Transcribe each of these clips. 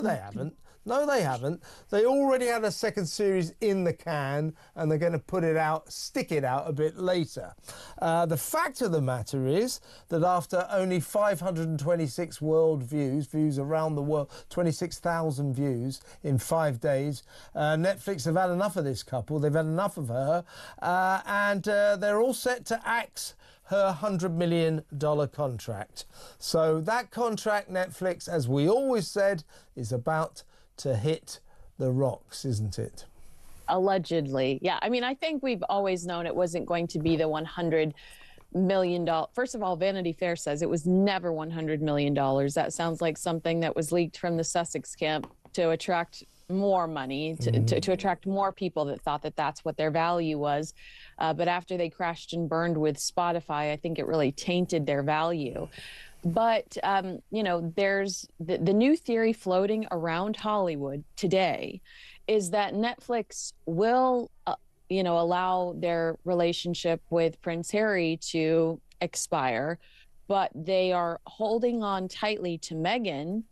They haven't. No, they haven't. They already had a second series in the can, and they're going to put it out, stick it out a bit later. The fact of the matter is that after only 526 world views around the world, 26,000 views in 5 days, Netflix have had enough of this couple. They've had enough of her, and they're all set to axe her $100 million contract. So that contract, Netflix, as we always said, is about to hit the rocks, isn't it? Allegedly. Yeah. I mean, I think we've always known it wasn't going to be the $100 million. First of all, Vanity Fair says it was never $100 million. That sounds like something that was leaked from the Sussex camp to attract more money, to attract more people that thought that that's what their value was. But after they crashed and burned with Spotify, I think it really tainted their value. But, you know, there's the new theory floating around Hollywood today is that Netflix will, you know, allow their relationship with Prince Harry to expire, but they are holding on tightly to Meghan.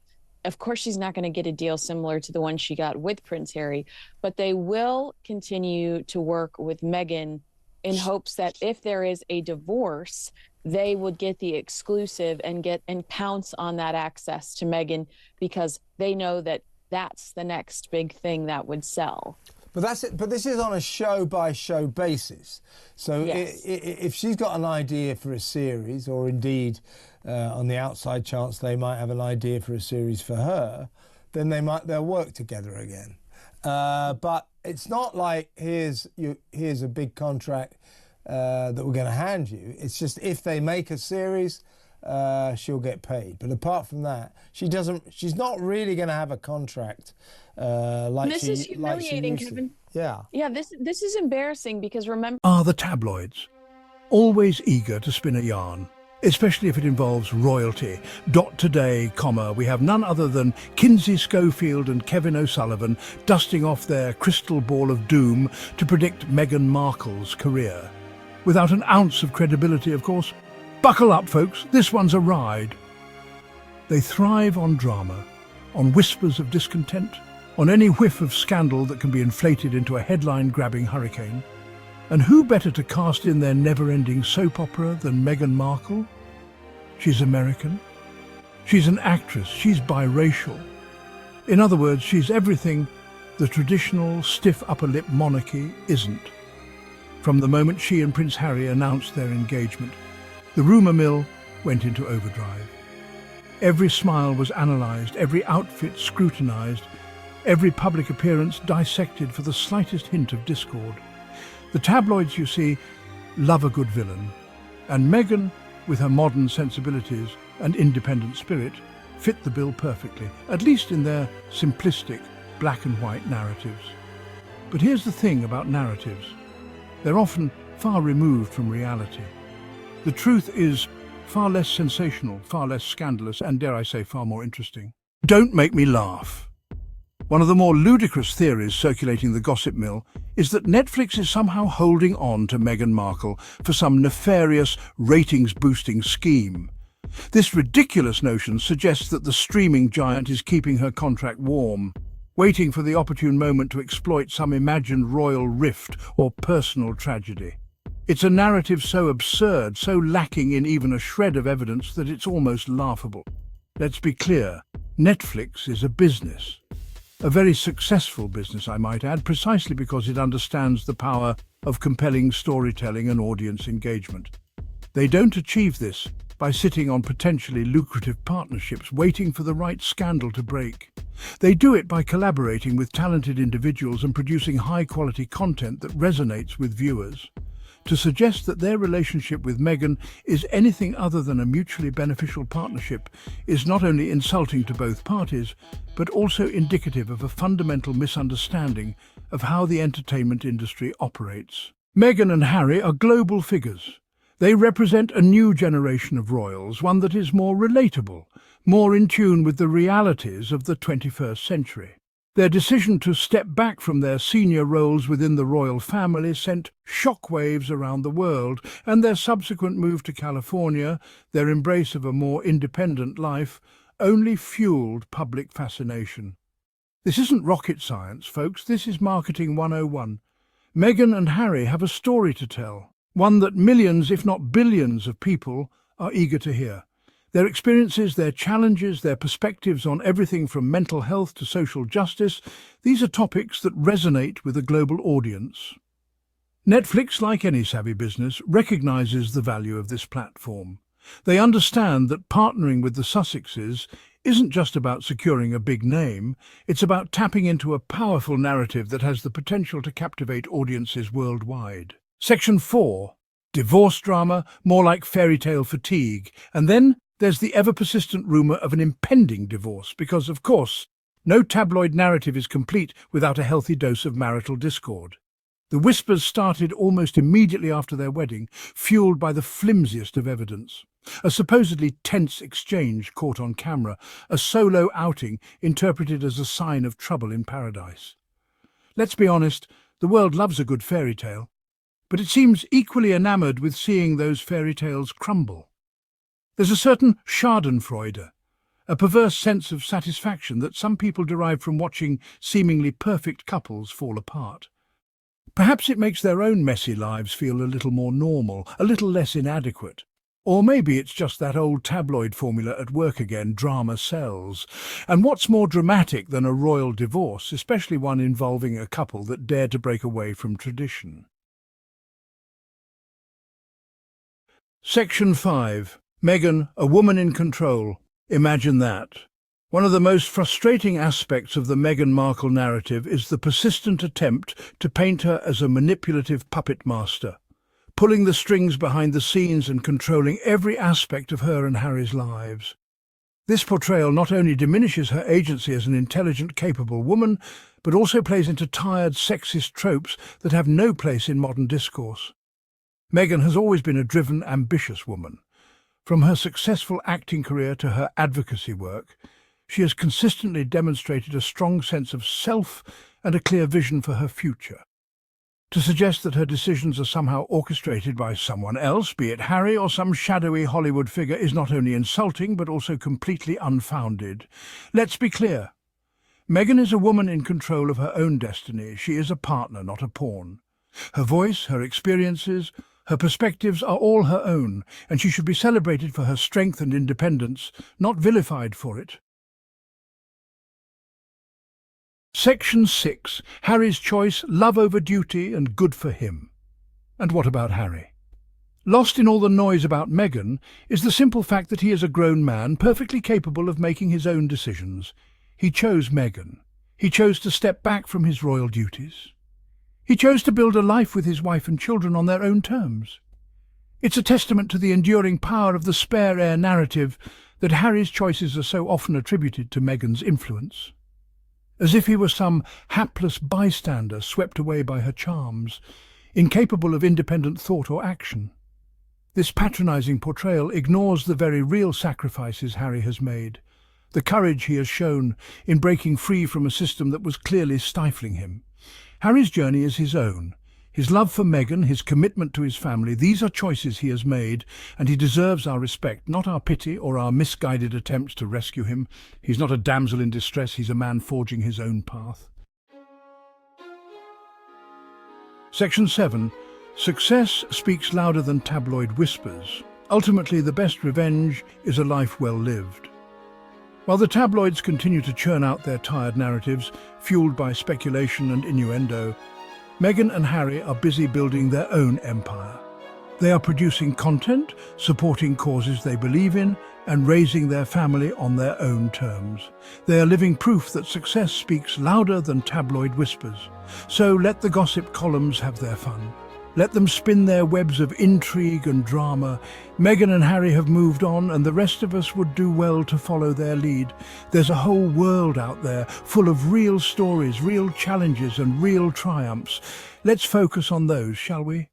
Of course, she's not going to get a deal similar to the one she got with Prince Harry, but they will continue to work with Meghan in hopes that if there is a divorce, they would get the exclusive and pounce on that access to Meghan, because they know that that's the next big thing that would sell. But that's it. But this is on a show-by-show basis. So yes. If she's got an idea for a series, or indeed on the outside chance they might have an idea for a series for her, then they'll work together again. But it's not like here's a big contract that we're going to hand you. It's just if they make a series, she'll get paid. But apart from that, she's not really going to have a contract like this is humiliating, Kevin. Yeah. Yeah, this is embarrassing, because remember... Are the tabloids always eager to spin a yarn, especially if it involves royalty? Today, we have none other than Kinsey, Schofield and Kevin O'Sullivan dusting off their crystal ball of doom to predict Meghan Markle's career. Without an ounce of credibility, of course. Buckle up, folks, this one's a ride. They thrive on drama, on whispers of discontent, on any whiff of scandal that can be inflated into a headline-grabbing hurricane. And who better to cast in their never-ending soap opera than Meghan Markle? She's American. She's an actress. She's biracial. In other words, she's everything the traditional stiff upper-lip monarchy isn't. From the moment she and Prince Harry announced their engagement, the rumour mill went into overdrive. Every smile was analysed, every outfit scrutinised, every public appearance dissected for the slightest hint of discord. The tabloids, you see, love a good villain, and Meghan, with her modern sensibilities and independent spirit, fit the bill perfectly, at least in their simplistic black and white narratives. But here's the thing about narratives. They're often far removed from reality. The truth is far less sensational, far less scandalous, and dare I say, far more interesting. Don't make me laugh. One of the more ludicrous theories circulating the gossip mill is that Netflix is somehow holding on to Meghan Markle for some nefarious ratings-boosting scheme. This ridiculous notion suggests that the streaming giant is keeping her contract warm, waiting for the opportune moment to exploit some imagined royal rift or personal tragedy. It's a narrative so absurd, so lacking in even a shred of evidence that it's almost laughable. Let's be clear, Netflix is a business. A very successful business, I might add, precisely because it understands the power of compelling storytelling and audience engagement. They don't achieve this by sitting on potentially lucrative partnerships, waiting for the right scandal to break. They do it by collaborating with talented individuals and producing high-quality content that resonates with viewers. To suggest that their relationship with Meghan is anything other than a mutually beneficial partnership is not only insulting to both parties, but also indicative of a fundamental misunderstanding of how the entertainment industry operates. Meghan and Harry are global figures. They represent a new generation of royals, one that is more relatable, more in tune with the realities of the 21st century. Their decision to step back from their senior roles within the royal family sent shockwaves around the world, and their subsequent move to California, their embrace of a more independent life, only fueled public fascination. This isn't rocket science, folks. This is marketing 101. Meghan and Harry have a story to tell, one that millions, if not billions, of people are eager to hear. Their experiences, their challenges, their perspectives on everything from mental health to social justice, these are topics that resonate with a global audience. Netflix, like any savvy business, recognizes the value of this platform. They understand that partnering with the Sussexes isn't just about securing a big name, it's about tapping into a powerful narrative that has the potential to captivate audiences worldwide. Section 4. Divorce drama, more like fairy tale fatigue. And then there's the ever-persistent rumour of an impending divorce, because, of course, no tabloid narrative is complete without a healthy dose of marital discord. The whispers started almost immediately after their wedding, fueled by the flimsiest of evidence. A supposedly tense exchange caught on camera, a solo outing interpreted as a sign of trouble in paradise. Let's be honest, the world loves a good fairy tale, but it seems equally enamoured with seeing those fairy tales crumble. There's a certain schadenfreude, a perverse sense of satisfaction that some people derive from watching seemingly perfect couples fall apart. Perhaps it makes their own messy lives feel a little more normal, a little less inadequate. Or maybe it's just that old tabloid formula at work again: drama sells. And what's more dramatic than a royal divorce, especially one involving a couple that dare to break away from tradition? Section 5. Meghan, a woman in control. Imagine that. One of the most frustrating aspects of the Meghan Markle narrative is the persistent attempt to paint her as a manipulative puppet master, pulling the strings behind the scenes and controlling every aspect of her and Harry's lives. This portrayal not only diminishes her agency as an intelligent, capable woman, but also plays into tired, sexist tropes that have no place in modern discourse. Meghan has always been a driven, ambitious woman. From her successful acting career to her advocacy work, she has consistently demonstrated a strong sense of self and a clear vision for her future. To suggest that her decisions are somehow orchestrated by someone else, be it Harry or some shadowy Hollywood figure, is not only insulting but also completely unfounded. Let's be clear. Meghan is a woman in control of her own destiny. She is a partner, not a pawn. Her voice, her experiences, her perspectives are all her own, and she should be celebrated for her strength and independence, not vilified for it. Section 6. Harry's choice, love over duty and good for him. And what about Harry? Lost in all the noise about Meghan is the simple fact that he is a grown man, perfectly capable of making his own decisions. He chose Meghan. He chose to step back from his royal duties. He chose to build a life with his wife and children on their own terms. It's a testament to the enduring power of the spare heir narrative that Harry's choices are so often attributed to Meghan's influence, as if he were some hapless bystander swept away by her charms, incapable of independent thought or action. This patronizing portrayal ignores the very real sacrifices Harry has made, the courage he has shown in breaking free from a system that was clearly stifling him. Harry's journey is his own. His love for Meghan, his commitment to his family, these are choices he has made, and he deserves our respect, not our pity or our misguided attempts to rescue him. He's not a damsel in distress, he's a man forging his own path. Section 7. Success speaks louder than tabloid whispers. Ultimately, the best revenge is a life well lived. While the tabloids continue to churn out their tired narratives, fueled by speculation and innuendo, Meghan and Harry are busy building their own empire. They are producing content, supporting causes they believe in, and raising their family on their own terms. They are living proof that success speaks louder than tabloid whispers. So let the gossip columns have their fun. Let them spin their webs of intrigue and drama. Meghan and Harry have moved on, and the rest of us would do well to follow their lead. There's a whole world out there, full of real stories, real challenges and real triumphs. Let's focus on those, shall we?